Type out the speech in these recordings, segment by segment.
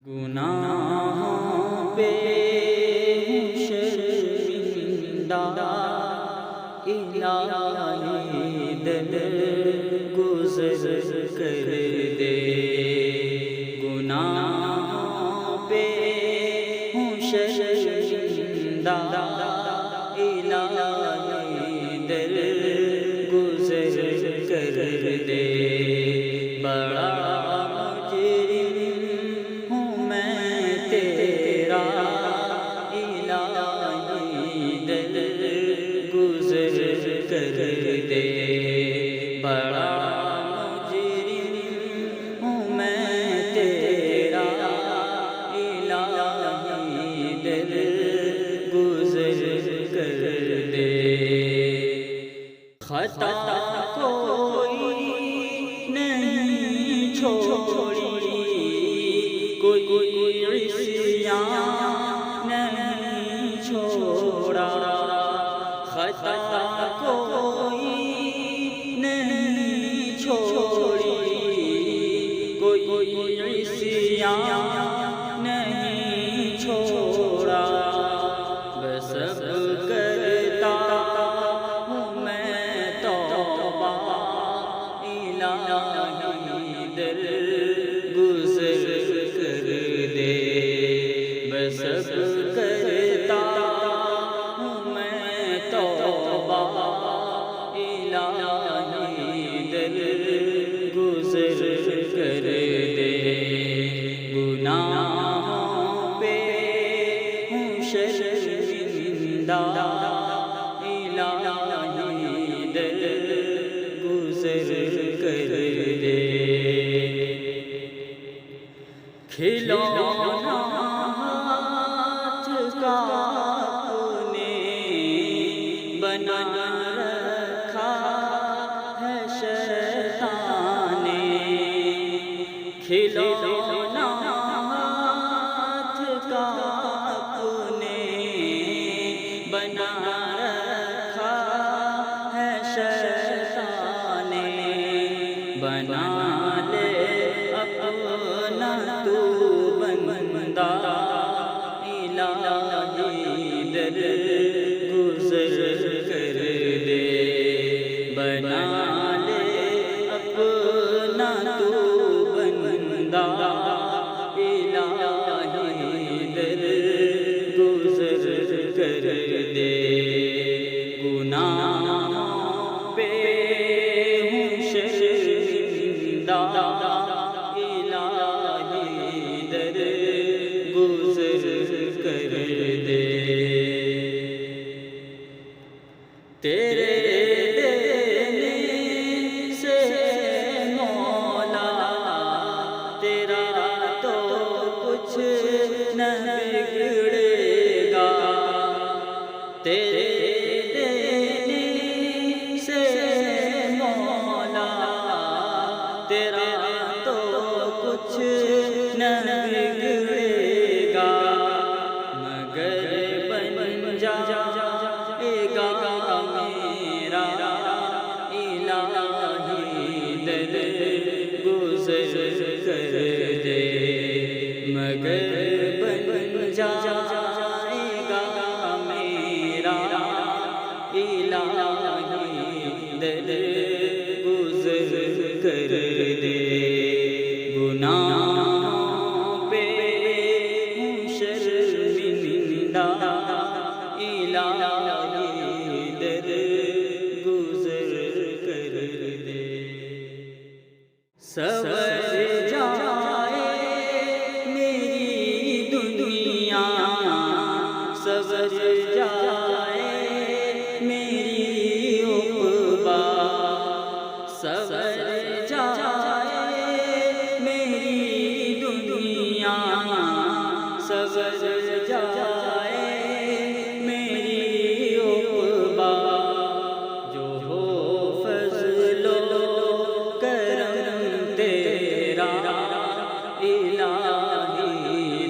گناہوں پہ ہوں شرمندہ، الہی دل گزر کر دے۔ گناہوں پہ ہوں شرمندہ، الہی دل گزر کر دے۔ بڑا مجرم ہوں میں تیرا، الہی دل گزر کر دے۔ بڑا مجرم ہوں میں تیرا، الہی دل گزر کر دے۔ خطا کوئی نہیں چھوڑی، کوئی عصیان نہیں چھوڑا۔ خطا کوئی نہیں چھوڑی، کوئی عصیان نہیں چھوڑا۔ بس اب کرتا ہوں میں توبہ، الہی دل گزر کر دے۔ بس اب کرتا ہوں میں توبہ، الہی دل گزر کر دے۔ گناہوں پہ ہوں شرمندہ، الہی دل گزر کر دے۔ کھلونا ہاتھ کا اپنے بنا رکھا ہے شیطان نے۔ کھلونا ہاتھ کا اپنے بنا رکھا ہے شیطان نے۔ بنا لے اپنا تو بندہ، الہی دل گزر کر دے۔ بنا لے اپنا تو بندہ، الہی دل گزر کر دے۔ گناہوں پہ ہوں شرمندہ، الہی دل گزر کر دے۔ تیرے دینے سے مولا، تیرا تو کچھ نہ بگڑے گا۔ تیرے دینے سے مولا، تیرا تو کچھ نہ بگڑے گا۔ مگر بن جائے گا میرا، الہی دل گزر کر دے۔ مگر بن جائے گا میرا، الہی دل گزر کر دے۔ گناہوں پہ ہوں شرمندہ، الہی دل گزر کر دے۔ سور جائے میری دنیا، سور جائے میری عقبیٰ، سور جائے میری دنیا، سور جائے میری عقبیٰ۔ جو ہو فضل و کرم تیرا، الہی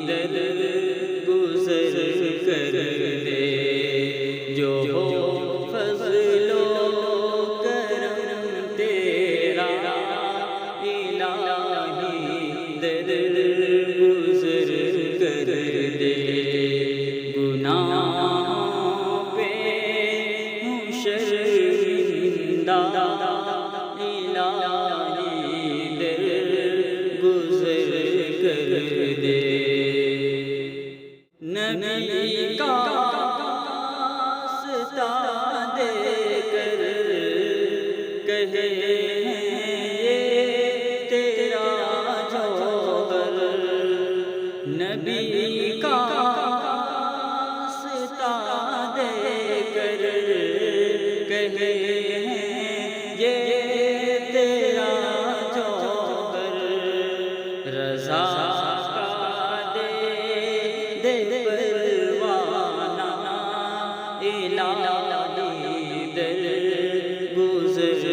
دل گزر کر دے۔ جو ہو فضل و کرم تیرا، الہی دل گزر دے نبی کا واسطہ دے کر کہے یہ تیرا جوہر نبی کا واسطہ دے کر کہے یہ تیرا جوہر رضا کا دے پروانہ الہی در گزر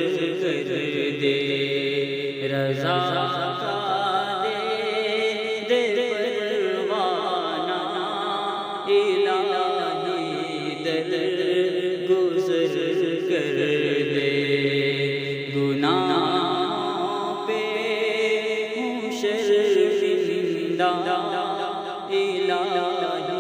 کر دے رضا کا دے پروانہ الہی در گزر کر دے گناہ پہ ہوں شرمندہ الہی